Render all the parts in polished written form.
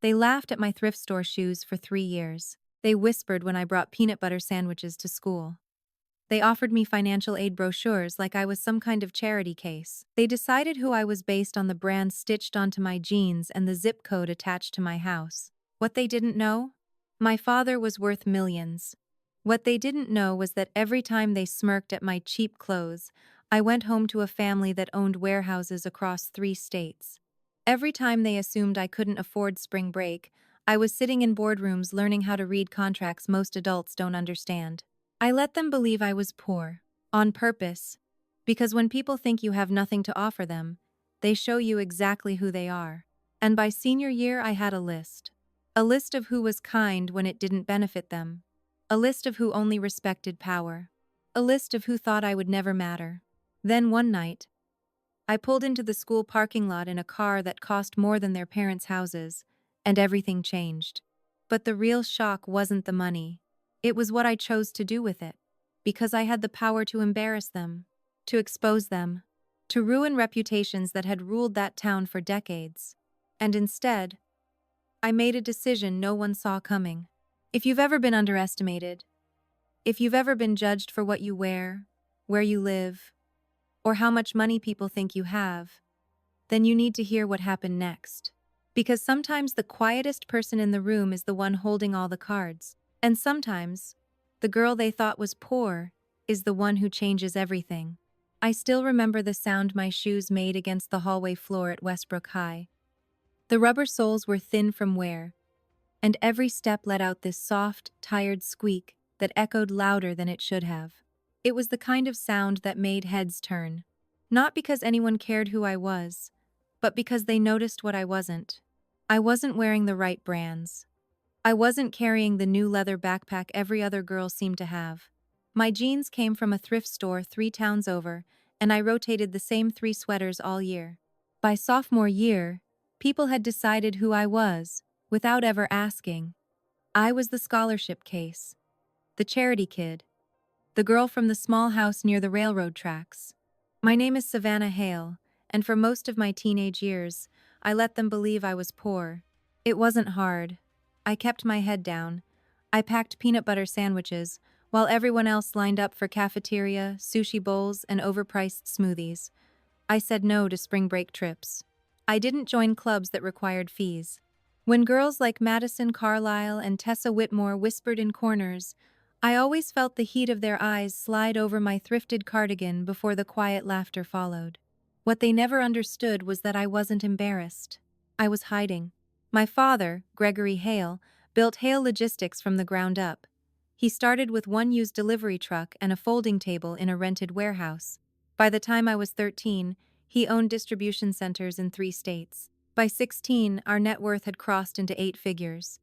They laughed at my thrift store shoes for 3 years. They whispered when I brought peanut butter sandwiches to school. They offered me financial aid brochures like I was some kind of charity case. They decided who I was based on the brand stitched onto my jeans and the zip code attached to my house. What they didn't know? My father was worth millions. What they didn't know was that every time they smirked at my cheap clothes, I went home to a family that owned warehouses across 3 states. Every time they assumed I couldn't afford spring break, I was sitting in boardrooms learning how to read contracts most adults don't understand. I let them believe I was poor, on purpose, because when people think you have nothing to offer them, they show you exactly who they are. And by senior year, I had a list. A list of who was kind when it didn't benefit them. A list of who only respected power. A list of who thought I would never matter. Then one night, I pulled into the school parking lot in a car that cost more than their parents' houses, and everything changed. But the real shock wasn't the money. It was what I chose to do with it. Because I had the power to embarrass them, to expose them, to ruin reputations that had ruled that town for decades. And instead, I made a decision no one saw coming. If you've ever been underestimated, if you've ever been judged for what you wear, where you live, or how much money people think you have, then you need to hear what happened next. Because sometimes the quietest person in the room is the one holding all the cards. And sometimes, the girl they thought was poor is the one who changes everything. I still remember the sound my shoes made against the hallway floor at Westbrook High. The rubber soles were thin from wear, and every step let out this soft, tired squeak that echoed louder than it should have. It was the kind of sound that made heads turn. Not because anyone cared who I was, but because they noticed what I wasn't. I wasn't wearing the right brands. I wasn't carrying the new leather backpack every other girl seemed to have. My jeans came from a thrift store 3 towns over, and I rotated the same 3 sweaters all year. By sophomore year, people had decided who I was, without ever asking. I was the scholarship case, the charity kid, the girl from the small house near the railroad tracks. My name is Savannah Hale, and for most of my teenage years, I let them believe I was poor. It wasn't hard. I kept my head down. I packed peanut butter sandwiches, while everyone else lined up for cafeteria, sushi bowls, and overpriced smoothies. I said no to spring break trips. I didn't join clubs that required fees. When girls like Madison Carlyle and Tessa Whitmore whispered in corners, I always felt the heat of their eyes slide over my thrifted cardigan before the quiet laughter followed. What they never understood was that I wasn't embarrassed. I was hiding. My father, Gregory Hale, built Hale Logistics from the ground up. He started with one used delivery truck and a folding table in a rented warehouse. By the time I was 13, he owned distribution centers in 3 states. By 16, our net worth had crossed into 8 figures.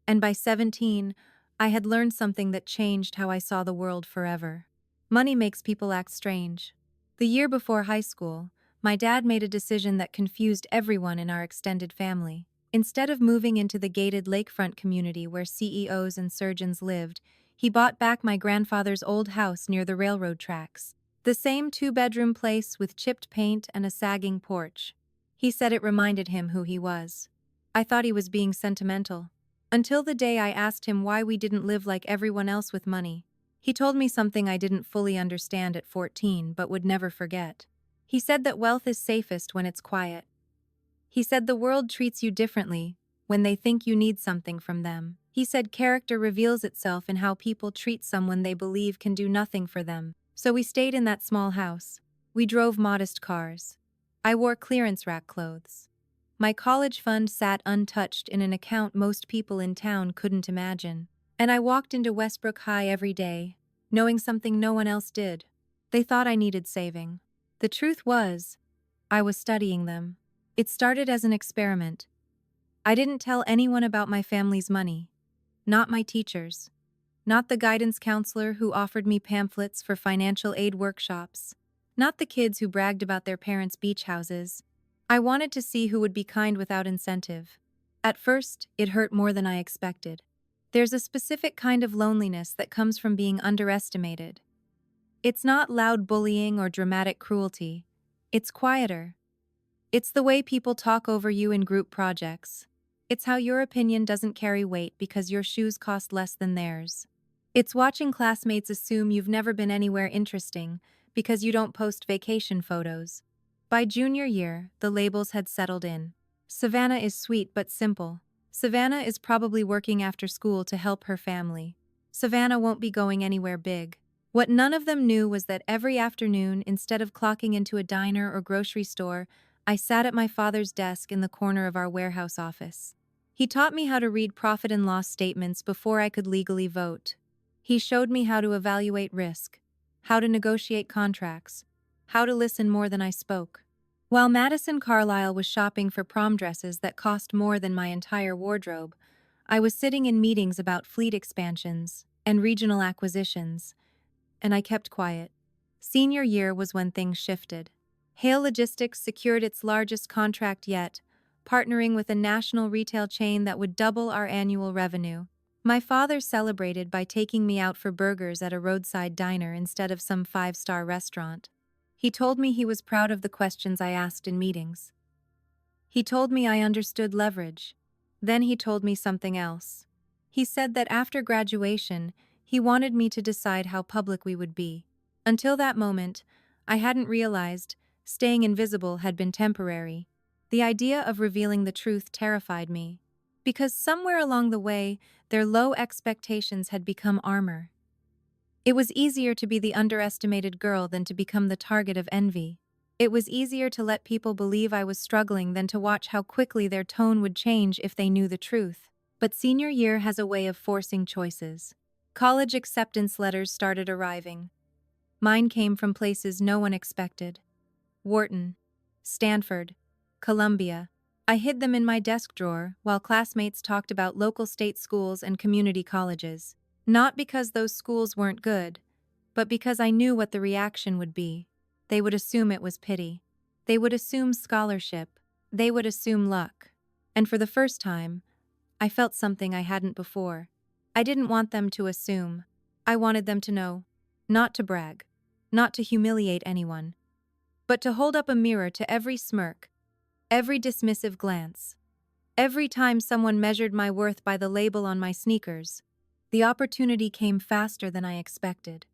And by 17, I had learned something that changed how I saw the world forever. Money makes people act strange. The year before high school, my dad made a decision that confused everyone in our extended family. Instead of moving into the gated lakefront community where CEOs and surgeons lived, he bought back my grandfather's old house near the railroad tracks. The same 2-bedroom place with chipped paint and a sagging porch. He said it reminded him who he was. I thought he was being sentimental. Until the day I asked him why we didn't live like everyone else with money. He told me something I didn't fully understand at 14 but would never forget. He said that wealth is safest when it's quiet. He said the world treats you differently when they think you need something from them. He said character reveals itself in how people treat someone they believe can do nothing for them. So we stayed in that small house. We drove modest cars. I wore clearance rack clothes. My college fund sat untouched in an account most people in town couldn't imagine. And I walked into Westbrook High every day, knowing something no one else did. They thought I needed saving. The truth was, I was studying them. It started as an experiment. I didn't tell anyone about my family's money. Not my teachers. Not the guidance counselor who offered me pamphlets for financial aid workshops. Not the kids who bragged about their parents' beach houses. I wanted to see who would be kind without incentive. At first, it hurt more than I expected. There's a specific kind of loneliness that comes from being underestimated. It's not loud bullying or dramatic cruelty. It's quieter. It's the way people talk over you in group projects. It's how your opinion doesn't carry weight because your shoes cost less than theirs. It's watching classmates assume you've never been anywhere interesting because you don't post vacation photos. By junior year, the labels had settled in. Savannah is sweet but simple. Savannah is probably working after school to help her family. Savannah won't be going anywhere big. What none of them knew was that every afternoon, instead of clocking into a diner or grocery store, I sat at my father's desk in the corner of our warehouse office. He taught me how to read profit and loss statements before I could legally vote. He showed me how to evaluate risk, how to negotiate contracts, how to listen more than I spoke. While Madison Carlyle was shopping for prom dresses that cost more than my entire wardrobe, I was sitting in meetings about fleet expansions and regional acquisitions, and I kept quiet. Senior year was when things shifted. Hale Logistics secured its largest contract yet, partnering with a national retail chain that would double our annual revenue. My father celebrated by taking me out for burgers at a roadside diner instead of some five-star restaurant. He told me he was proud of the questions I asked in meetings. He told me I understood leverage. Then he told me something else. He said that after graduation, he wanted me to decide how public we would be. Until that moment, I hadn't realized staying invisible had been temporary. The idea of revealing the truth terrified me, because somewhere along the way, their low expectations had become armor. It was easier to be the underestimated girl than to become the target of envy. It was easier to let people believe I was struggling than to watch how quickly their tone would change if they knew the truth. But senior year has a way of forcing choices. College acceptance letters started arriving. Mine came from places no one expected. Wharton, Stanford, Columbia. I hid them in my desk drawer while classmates talked about local state schools and community colleges. Not because those schools weren't good, but because I knew what the reaction would be. They would assume it was pity. They would assume scholarship. They would assume luck. And for the first time, I felt something I hadn't before. I didn't want them to assume. I wanted them to know. Not to brag. Not to humiliate anyone. But to hold up a mirror to every smirk, every dismissive glance. Every time someone measured my worth by the label on my sneakers. The opportunity came faster than I expected.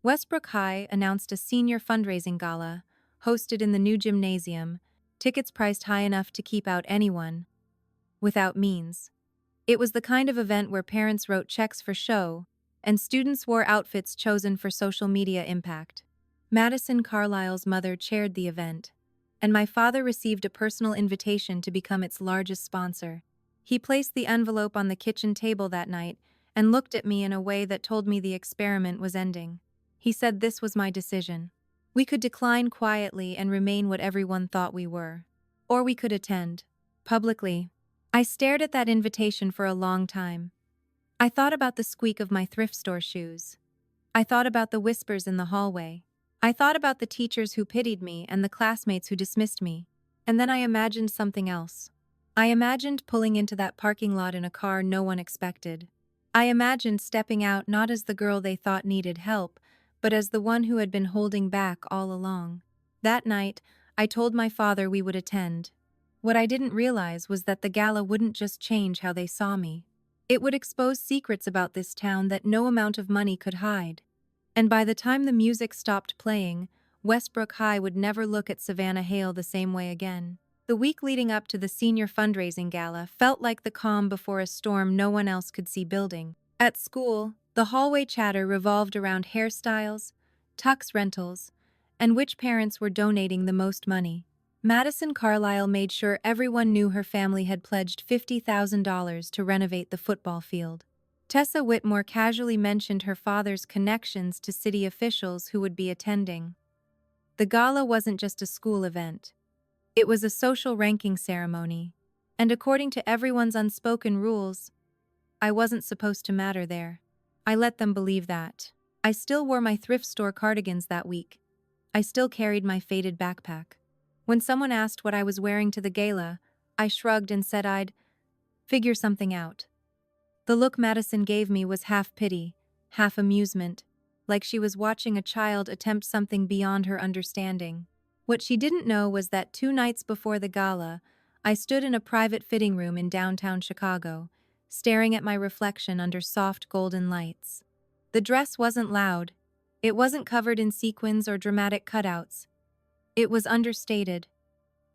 Westbrook High announced a senior fundraising gala, hosted in the new gymnasium, tickets priced high enough to keep out anyone without means. It was the kind of event where parents wrote checks for show, and students wore outfits chosen for social media impact. Madison Carlyle's mother chaired the event, and my father received a personal invitation to become its largest sponsor. He placed the envelope on the kitchen table that night and looked at me in a way that told me the experiment was ending. He said this was my decision. We could decline quietly and remain what everyone thought we were. Or we could attend. Publicly. I stared at that invitation for a long time. I thought about the squeak of my thrift store shoes. I thought about the whispers in the hallway. I thought about the teachers who pitied me and the classmates who dismissed me. And then I imagined something else. I imagined pulling into that parking lot in a car no one expected. I imagined stepping out not as the girl they thought needed help, but as the one who had been holding back all along. That night, I told my father we would attend. What I didn't realize was that the gala wouldn't just change how they saw me. It would expose secrets about this town that no amount of money could hide. And by the time the music stopped playing, Westbrook High would never look at Savannah Hale the same way again. The week leading up to the senior fundraising gala felt like the calm before a storm no one else could see building. At school, the hallway chatter revolved around hairstyles, tux rentals, and which parents were donating the most money. Madison Carlyle made sure everyone knew her family had pledged $50,000 to renovate the football field. Tessa Whitmore casually mentioned her father's connections to city officials who would be attending. The gala wasn't just a school event. It was a social ranking ceremony, and according to everyone's unspoken rules, I wasn't supposed to matter there. I let them believe that. I still wore my thrift store cardigans that week. I still carried my faded backpack. When someone asked what I was wearing to the gala, I shrugged and said I'd figure something out. The look Madison gave me was half pity, half amusement, like she was watching a child attempt something beyond her understanding. What she didn't know was that 2 nights before the gala, I stood in a private fitting room in downtown Chicago, staring at my reflection under soft golden lights. The dress wasn't loud. It wasn't covered in sequins or dramatic cutouts. It was understated,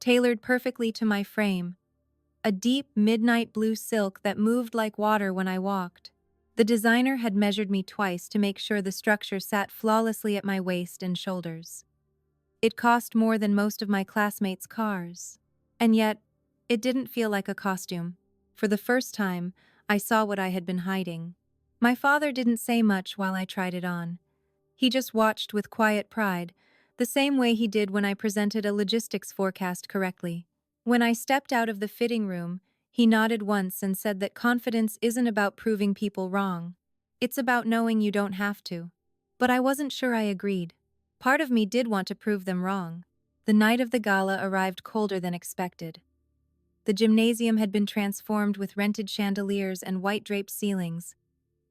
tailored perfectly to my frame, a deep midnight blue silk that moved like water when I walked. The designer had measured me twice to make sure the structure sat flawlessly at my waist and shoulders. It cost more than most of my classmates' cars. And yet, it didn't feel like a costume. For the first time, I saw what I had been hiding. My father didn't say much while I tried it on. He just watched with quiet pride, the same way he did when I presented a logistics forecast correctly. When I stepped out of the fitting room, he nodded once and said that confidence isn't about proving people wrong. It's about knowing you don't have to. But I wasn't sure I agreed. Part of me did want to prove them wrong. The night of the gala arrived colder than expected. The gymnasium had been transformed with rented chandeliers and white-draped ceilings.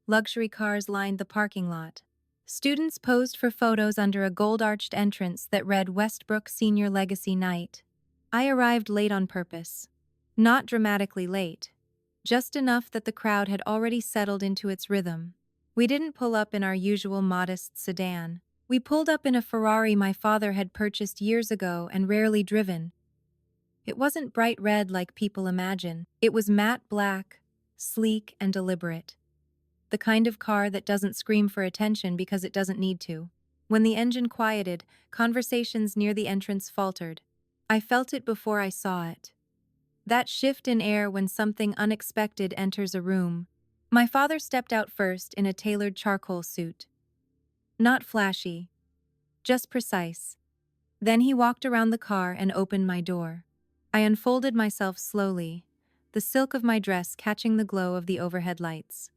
Luxury cars lined the parking lot. Students posed for photos under a gold-arched entrance that read Westbrook Senior Legacy Night. I arrived late on purpose. Not dramatically late. Just enough that the crowd had already settled into its rhythm. We didn't pull up in our usual modest sedan. We pulled up in a Ferrari my father had purchased years ago and rarely driven. It wasn't bright red like people imagine. It was matte black, sleek and deliberate. The kind of car that doesn't scream for attention because it doesn't need to. When the engine quieted, conversations near the entrance faltered. I felt it before I saw it. That shift in air when something unexpected enters a room. My father stepped out first in a tailored charcoal suit. Not flashy, just precise. Then he walked around the car and opened my door. I unfolded myself slowly, the silk of my dress catching the glow of the overhead lights.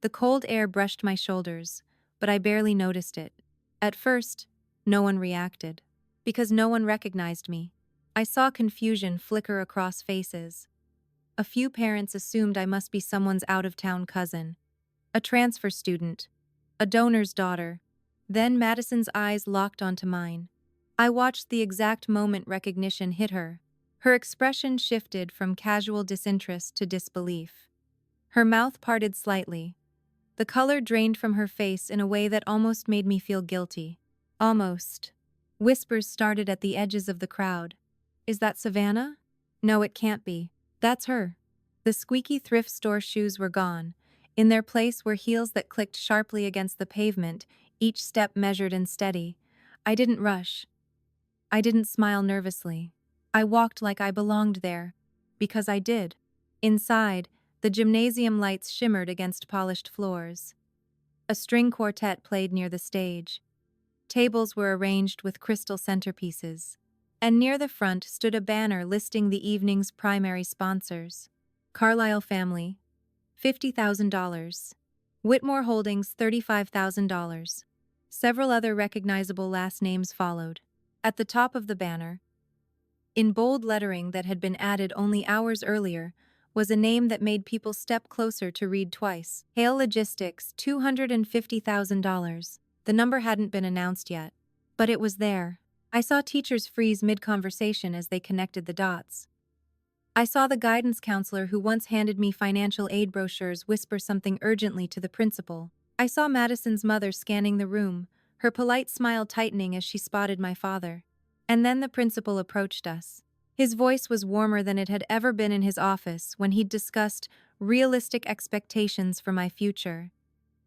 The cold air brushed my shoulders, but I barely noticed it. At first, no one reacted, because no one recognized me. I saw confusion flicker across faces. A few parents assumed I must be someone's out-of-town cousin, a transfer student, a donor's daughter. Then Madison's eyes locked onto mine. I watched the exact moment recognition hit her. Her expression shifted from casual disinterest to disbelief. Her mouth parted slightly. The color drained from her face in a way that almost made me feel guilty. Almost. Whispers started at the edges of the crowd. Is that Savannah? No, it can't be. That's her. The squeaky thrift store shoes were gone. In their place were heels that clicked sharply against the pavement, each step measured and steady. I didn't rush. I didn't smile nervously. I walked like I belonged there. Because I did. Inside, the gymnasium lights shimmered against polished floors. A string quartet played near the stage. Tables were arranged with crystal centerpieces. And near the front stood a banner listing the evening's primary sponsors. Carlisle Family, $50,000. Whitmore Holdings, $35,000. Several other recognizable last names followed. At the top of the banner, in bold lettering that had been added only hours earlier, was a name that made people step closer to read twice. Hale Logistics, $250,000. The number hadn't been announced yet, but it was there. I saw teachers freeze mid-conversation as they connected the dots. I saw the guidance counselor who once handed me financial aid brochures whisper something urgently to the principal. I saw Madison's mother scanning the room, her polite smile tightening as she spotted my father. And then the principal approached us. His voice was warmer than it had ever been in his office when he'd discussed realistic expectations for my future.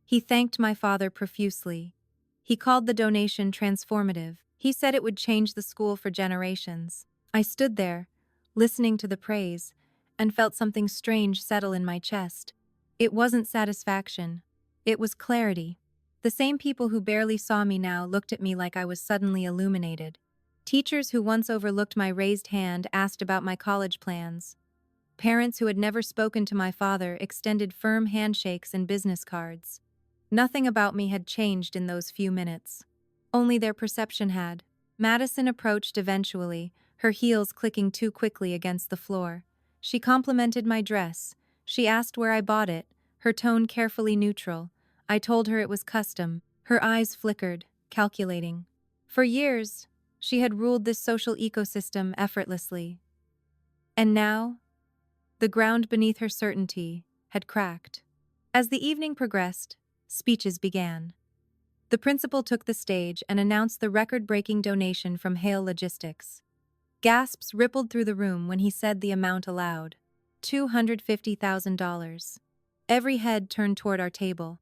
He thanked my father profusely. He called the donation transformative. He said it would change the school for generations. I stood there, listening to the praise, and felt something strange settle in my chest. It wasn't satisfaction. It was clarity. The same people who barely saw me now looked at me like I was suddenly illuminated. Teachers who once overlooked my raised hand asked about my college plans. Parents who had never spoken to my father extended firm handshakes and business cards. Nothing about me had changed in those few minutes. Only their perception had. Madison approached eventually, her heels clicking too quickly against the floor. She complimented my dress. She asked where I bought it, her tone carefully neutral. I told her it was custom. Her eyes flickered, calculating. For years, she had ruled this social ecosystem effortlessly. And now, the ground beneath her certainty had cracked. As the evening progressed, speeches began. The principal took the stage and announced the record-breaking donation from Hale Logistics. Gasps rippled through the room when he said the amount aloud. $250,000. Every head turned toward our table.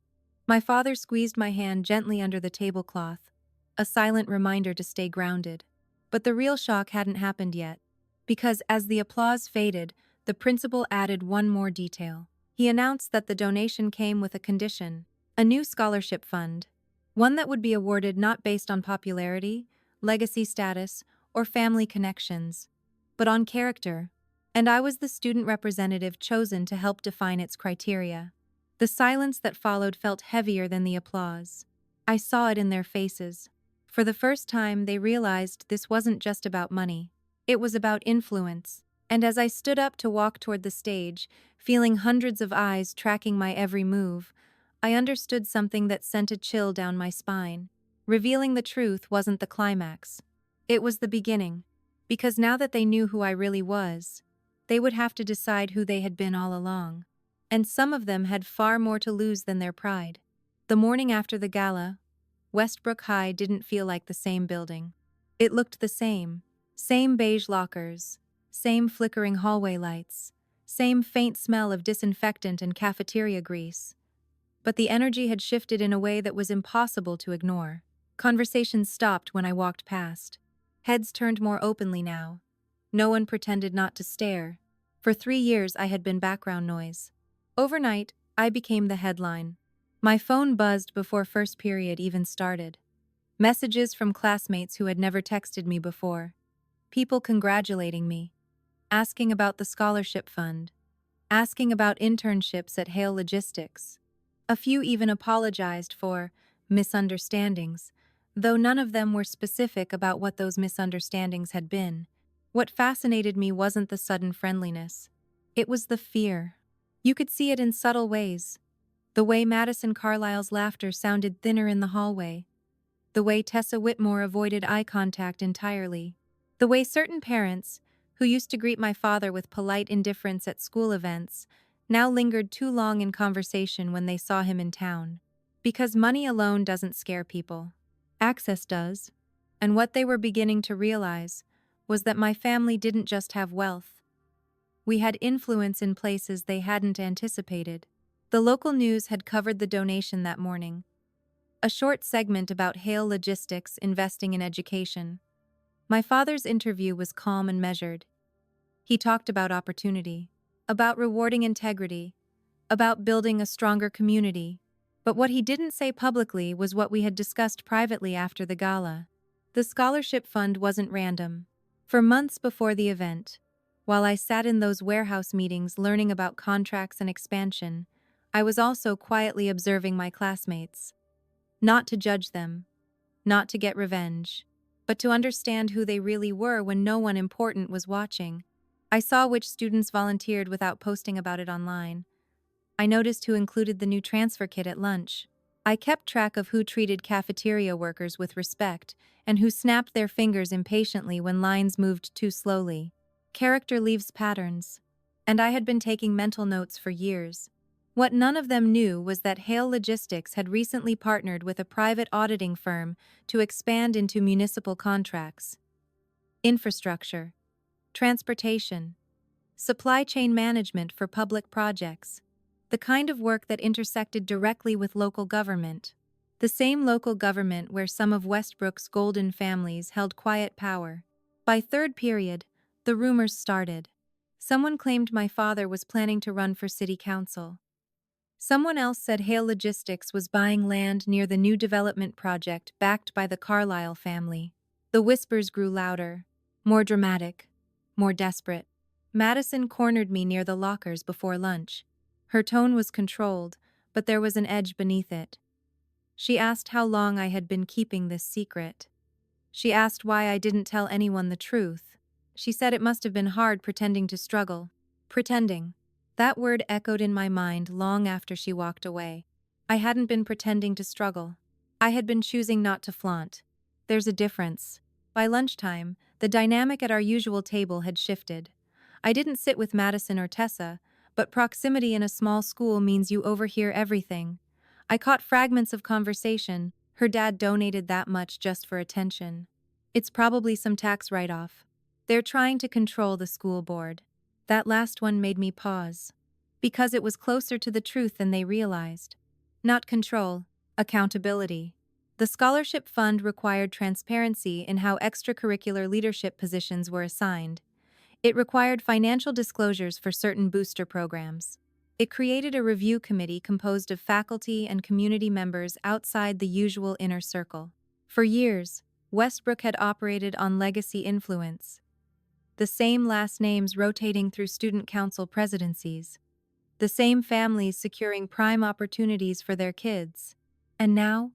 My father squeezed my hand gently under the tablecloth, a silent reminder to stay grounded. But the real shock hadn't happened yet, because as the applause faded, the principal added one more detail. He announced that the donation came with a condition, a new scholarship fund, one that would be awarded not based on popularity, legacy status, or family connections, but on character, and I was the student representative chosen to help define its criteria. The silence that followed felt heavier than the applause. I saw it in their faces. For the first time, they realized this wasn't just about money. It was about influence. And as I stood up to walk toward the stage, feeling hundreds of eyes tracking my every move, I understood something that sent a chill down my spine. Revealing the truth wasn't the climax. It was the beginning. Because now that they knew who I really was, they would have to decide who they had been all along. And some of them had far more to lose than their pride. The morning after the gala, Westbrook High didn't feel like the same building. It looked the same. Same beige lockers, same flickering hallway lights, same faint smell of disinfectant and cafeteria grease. But the energy had shifted in a way that was impossible to ignore. Conversations stopped when I walked past. Heads turned more openly now. No one pretended not to stare. For 3 years I had been background noise. Overnight, I became the headline. My phone buzzed before first period even started. Messages from classmates who had never texted me before. People congratulating me. Asking about the scholarship fund. Asking about internships at Hale Logistics. A few even apologized for misunderstandings, though none of them were specific about what those misunderstandings had been. What fascinated me wasn't the sudden friendliness. It was the fear. You could see it in subtle ways. The way Madison Carlisle's laughter sounded thinner in the hallway. The way Tessa Whitmore avoided eye contact entirely. The way certain parents, who used to greet my father with polite indifference at school events, now lingered too long in conversation when they saw him in town. Because money alone doesn't scare people. Access does. And what they were beginning to realize was that my family didn't just have wealth. We had influence in places they hadn't anticipated. The local news had covered the donation that morning. A short segment about Hale Logistics investing in education. My father's interview was calm and measured. He talked about opportunity, about rewarding integrity, about building a stronger community. But what he didn't say publicly was what we had discussed privately after the gala. The scholarship fund wasn't random. For months before the event, while I sat in those warehouse meetings learning about contracts and expansion, I was also quietly observing my classmates. Not to judge them, not to get revenge, but to understand who they really were when no one important was watching. I saw which students volunteered without posting about it online. I noticed who included the new transfer kit at lunch. I kept track of who treated cafeteria workers with respect and who snapped their fingers impatiently when lines moved too slowly. Character leaves patterns. And I had been taking mental notes for years. What none of them knew was that Hale Logistics had recently partnered with a private auditing firm to expand into municipal contracts, infrastructure, transportation, supply chain management for public projects, the kind of work that intersected directly with local government. The same local government where some of Westbrook's golden families held quiet power. By third period, the rumors started. Someone claimed my father was planning to run for city council. Someone else said Hale Logistics was buying land near the new development project backed by the Carlisle family. The whispers grew louder, more dramatic, more desperate. Madison cornered me near the lockers before lunch. Her tone was controlled, but there was an edge beneath it. She asked how long I had been keeping this secret. She asked why I didn't tell anyone the truth. She said it must have been hard pretending to struggle. Pretending. That word echoed in my mind long after she walked away. I hadn't been pretending to struggle. I had been choosing not to flaunt. There's a difference. By lunchtime, the dynamic at our usual table had shifted. I didn't sit with Madison or Tessa, but proximity in a small school means you overhear everything. I caught fragments of conversation. Her dad donated that much just for attention. It's probably some tax write-off. They're trying to control the school board. That last one made me pause. Because it was closer to the truth than they realized. Not control, accountability. The scholarship fund required transparency in how extracurricular leadership positions were assigned. It required financial disclosures for certain booster programs. It created a review committee composed of faculty and community members outside the usual inner circle. For years, Westbrook had operated on legacy influence. The same last names rotating through student council presidencies. The same families securing prime opportunities for their kids. And now,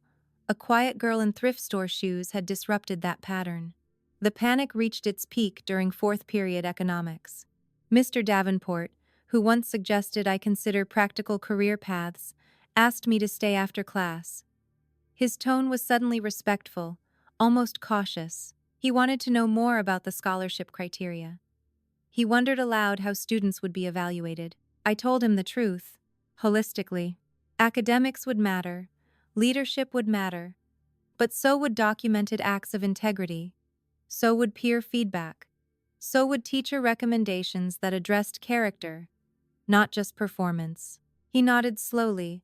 a quiet girl in thrift store shoes had disrupted that pattern. The panic reached its peak during fourth period economics. Mr. Davenport, who once suggested I consider practical career paths, asked me to stay after class. His tone was suddenly respectful, almost cautious. He wanted to know more about the scholarship criteria. He wondered aloud how students would be evaluated. I told him the truth, holistically. Academics would matter, leadership would matter, but so would documented acts of integrity. So would peer feedback. So would teacher recommendations that addressed character, not just performance. He nodded slowly,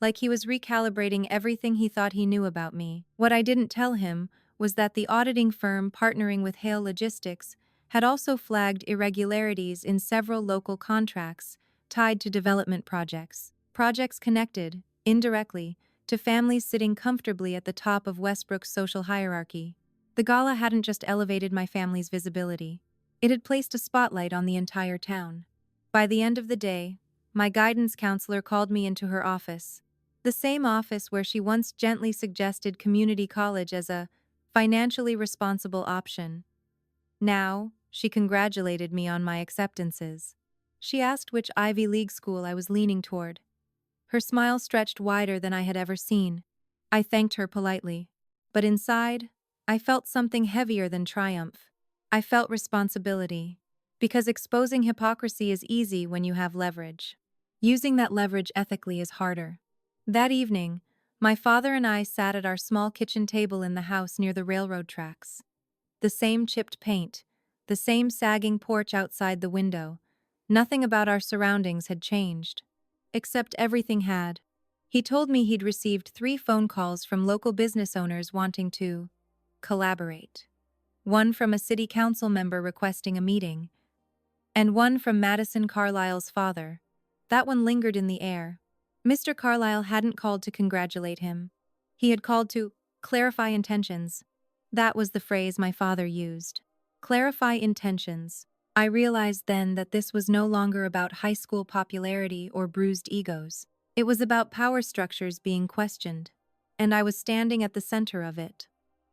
like he was recalibrating everything he thought he knew about me. What I didn't tell him was that the auditing firm partnering with Hale Logistics had also flagged irregularities in several local contracts tied to development projects. Projects connected, indirectly, to families sitting comfortably at the top of Westbrook's social hierarchy. The gala hadn't just elevated my family's visibility. It had placed a spotlight on the entire town. By the end of the day, my guidance counselor called me into her office. The same office where she once gently suggested community college as a financially responsible option. Now, she congratulated me on my acceptances. She asked which Ivy League school I was leaning toward. Her smile stretched wider than I had ever seen. I thanked her politely. But inside, I felt something heavier than triumph. I felt responsibility. Because exposing hypocrisy is easy when you have leverage. Using that leverage ethically is harder. That evening, my father and I sat at our small kitchen table in the house near the railroad tracks. The same chipped paint, the same sagging porch outside the window. Nothing about our surroundings had changed. Except everything had. He told me he'd received 3 phone calls from local business owners wanting to collaborate. One from a city council member requesting a meeting, and one from Madison Carlisle's father. That one lingered in the air. Mr. Carlisle hadn't called to congratulate him. He had called to clarify intentions. That was the phrase my father used. Clarify intentions. I realized then that this was no longer about high school popularity or bruised egos. It was about power structures being questioned. And I was standing at the center of it.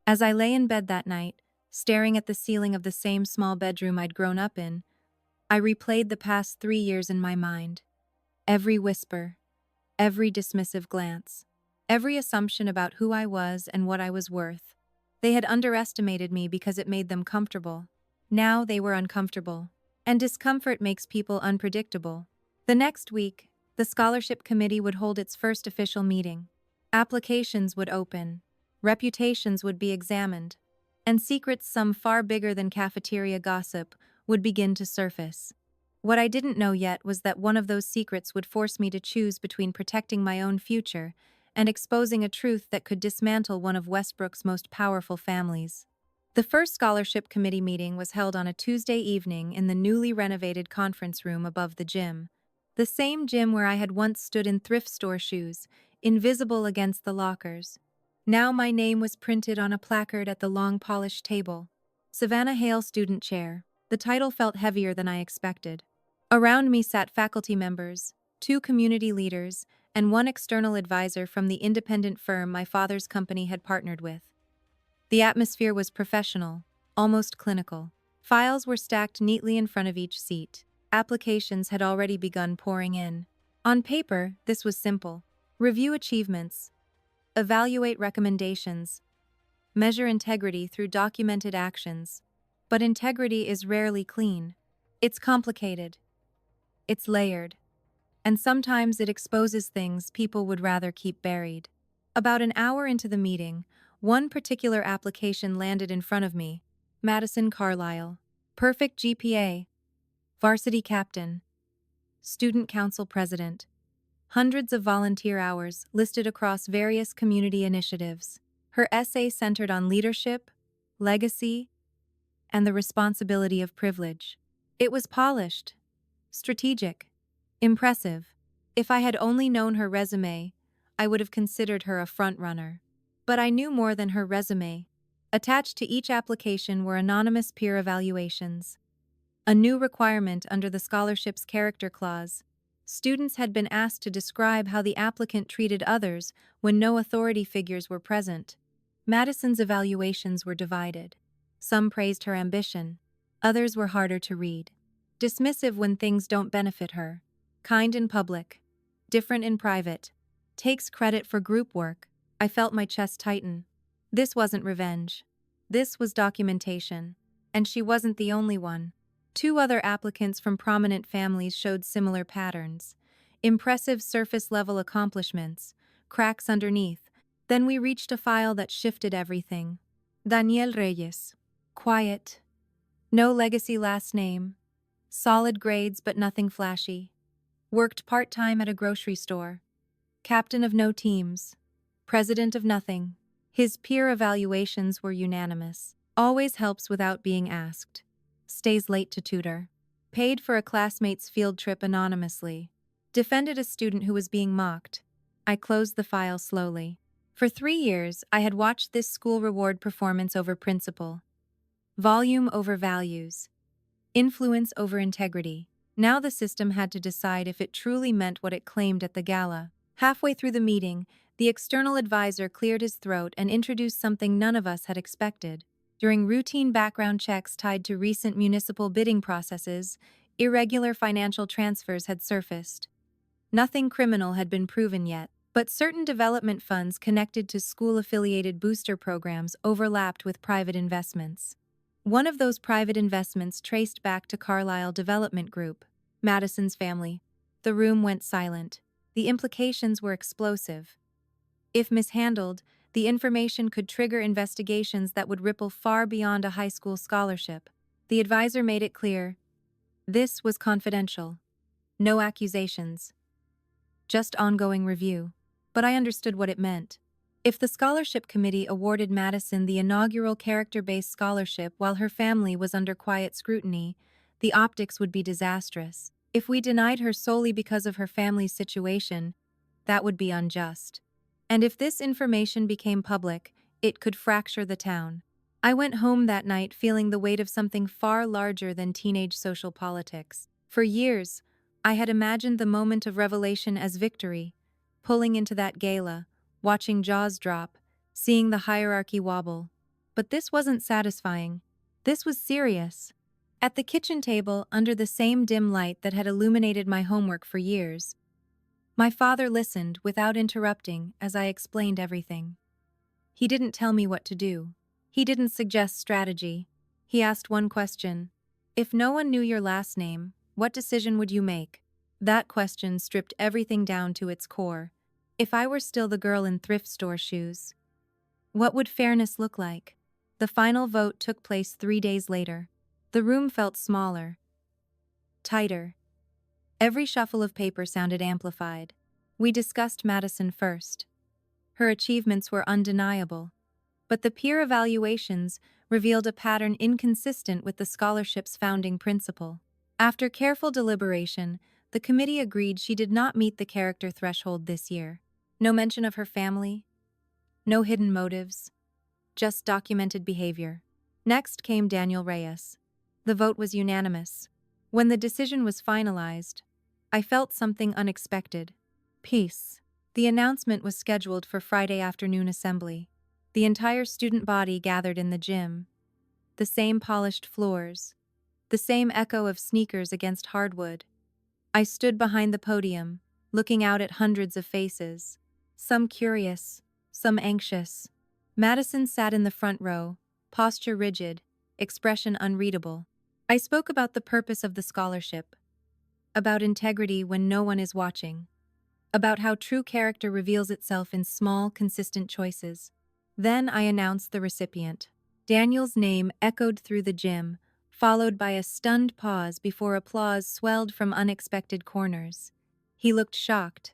As I lay in bed that night, staring at the ceiling of the same small bedroom I'd grown up in, I replayed the past 3 years in my mind. Every whisper, every dismissive glance, every assumption about who I was and what I was worth. They had underestimated me because it made them comfortable. Now they were uncomfortable. And discomfort makes people unpredictable. The next week, the scholarship committee would hold its first official meeting. Applications would open. Reputations would be examined. And secrets some far bigger than cafeteria gossip would begin to surface. What I didn't know yet was that one of those secrets would force me to choose between protecting my own future and exposing a truth that could dismantle one of Westbrook's most powerful families. The first scholarship committee meeting was held on a Tuesday evening in the newly renovated conference room above the gym. The same gym where I had once stood in thrift store shoes, invisible against the lockers. Now my name was printed on a placard at the long polished table. Savannah Hale Student Chair. The title felt heavier than I expected. Around me sat faculty members, 2 community leaders, and 1 external advisor from the independent firm my father's company had partnered with. The atmosphere was professional, almost clinical. Files were stacked neatly in front of each seat. Applications had already begun pouring in. On paper, this was simple. Review achievements, evaluate recommendations, measure integrity through documented actions. But integrity is rarely clean. It's complicated, it's layered, and sometimes it exposes things people would rather keep buried. About an hour into the meeting, one particular application landed in front of me. Madison Carlisle. Perfect GPA. Varsity captain. Student council president. Hundreds of volunteer hours listed across various community initiatives. Her essay centered on leadership, legacy, and the responsibility of privilege. It was polished, strategic, impressive. If I had only known her resume, I would have considered her a frontrunner. But I knew more than her resume. Attached to each application were anonymous peer evaluations. A new requirement under the scholarship's character clause. Students had been asked to describe how the applicant treated others when no authority figures were present. Madison's evaluations were divided. Some praised her ambition, others were harder to read. Dismissive when things don't benefit her. Kind in public, different in private. Takes credit for group work. I felt my chest tighten. This wasn't revenge. This was documentation. And she wasn't the only one. Two other applicants from prominent families showed similar patterns. Impressive surface-level accomplishments, cracks underneath. Then we reached a file that shifted everything. Daniel Reyes. Quiet. No legacy last name. Solid grades but nothing flashy. Worked part-time at a grocery store. Captain of no teams. President of nothing. His peer evaluations were unanimous. Always helps without being asked. Stays late to tutor. Paid for a classmate's field trip anonymously. Defended a student who was being mocked. I closed the file slowly. For 3 years, I had watched this school reward performance over principle. Volume over values. Influence over integrity. Now the system had to decide if it truly meant what it claimed at the gala. Halfway through the meeting, the external advisor cleared his throat and introduced something none of us had expected. During routine background checks tied to recent municipal bidding processes, irregular financial transfers had surfaced. Nothing criminal had been proven yet, but certain development funds connected to school-affiliated booster programs overlapped with private investments. One of those private investments traced back to Carlisle Development Group, Madison's family. The room went silent. The implications were explosive. If mishandled, the information could trigger investigations that would ripple far beyond a high school scholarship. The advisor made it clear. This was confidential. No accusations. Just ongoing review. But I understood what it meant. If the scholarship committee awarded Madison the inaugural character-based scholarship while her family was under quiet scrutiny, the optics would be disastrous. If we denied her solely because of her family's situation, that would be unjust. And if this information became public, it could fracture the town. I went home that night feeling the weight of something far larger than teenage social politics. For years, I had imagined the moment of revelation as victory, pulling into that gala, watching jaws drop, seeing the hierarchy wobble. But this wasn't satisfying. This was serious. At the kitchen table, under the same dim light that had illuminated my homework for years, my father listened without interrupting as I explained everything. He didn't tell me what to do. He didn't suggest strategy. He asked one question. If no one knew your last name, what decision would you make? That question stripped everything down to its core. If I were still the girl in thrift store shoes, what would fairness look like? The final vote took place 3 days later. The room felt smaller, tighter. Every shuffle of paper sounded amplified. We discussed Madison first. Her achievements were undeniable, but the peer evaluations revealed a pattern inconsistent with the scholarship's founding principle. After careful deliberation, the committee agreed she did not meet the character threshold this year. No mention of her family, no hidden motives, just documented behavior. Next came Daniel Reyes. The vote was unanimous. When the decision was finalized, I felt something unexpected. Peace. The announcement was scheduled for Friday afternoon assembly. The entire student body gathered in the gym. The same polished floors. The same echo of sneakers against hardwood. I stood behind the podium, looking out at hundreds of faces. Some curious, some anxious. Madison sat in the front row, posture rigid, expression unreadable. I spoke about the purpose of the scholarship, about integrity when no one is watching, about how true character reveals itself in small, consistent choices. Then I announced the recipient. Daniel's name echoed through the gym, followed by a stunned pause before applause swelled from unexpected corners. He looked shocked,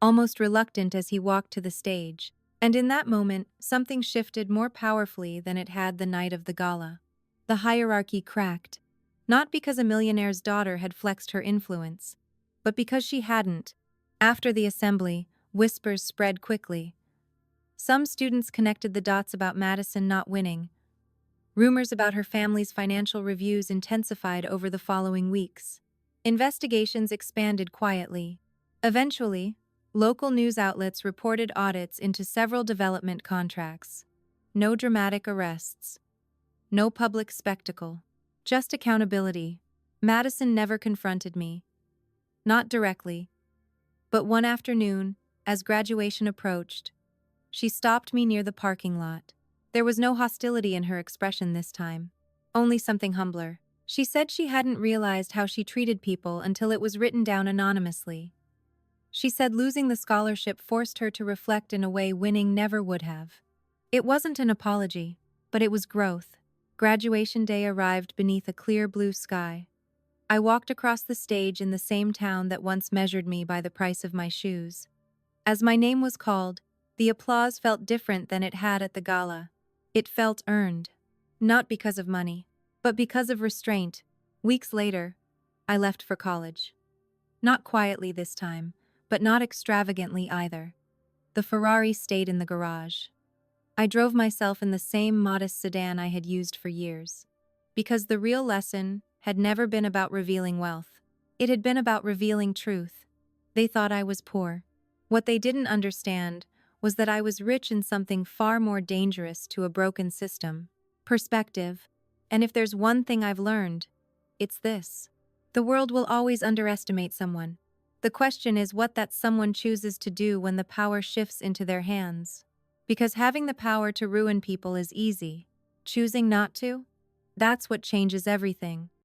almost reluctant as he walked to the stage. And in that moment, something shifted more powerfully than it had the night of the gala. The hierarchy cracked, not because a millionaire's daughter had flexed her influence, but because she hadn't. After the assembly, whispers spread quickly. Some students connected the dots about Madison not winning. Rumors about her family's financial reviews intensified over the following weeks. Investigations expanded quietly. Eventually, local news outlets reported audits into several development contracts. No dramatic arrests. No public spectacle. Just accountability. Madison never confronted me. Not directly. But one afternoon, as graduation approached, she stopped me near the parking lot. There was no hostility in her expression this time, only something humbler. She said she hadn't realized how she treated people until it was written down anonymously. She said losing the scholarship forced her to reflect in a way winning never would have. It wasn't an apology, but it was growth. Graduation day arrived beneath a clear blue sky. I walked across the stage in the same town that once measured me by the price of my shoes. As my name was called, the applause felt different than it had at the gala. It felt earned. Not because of money, but because of restraint. Weeks later, I left for college. Not quietly this time, but not extravagantly either. The Ferrari stayed in the garage. I drove myself in the same modest sedan I had used for years. Because the real lesson had never been about revealing wealth. It had been about revealing truth. They thought I was poor. What they didn't understand was that I was rich in something far more dangerous to a broken system: perspective. And if there's one thing I've learned, it's this. The world will always underestimate someone. The question is what that someone chooses to do when the power shifts into their hands. Because having the power to ruin people is easy. Choosing not to? That's what changes everything.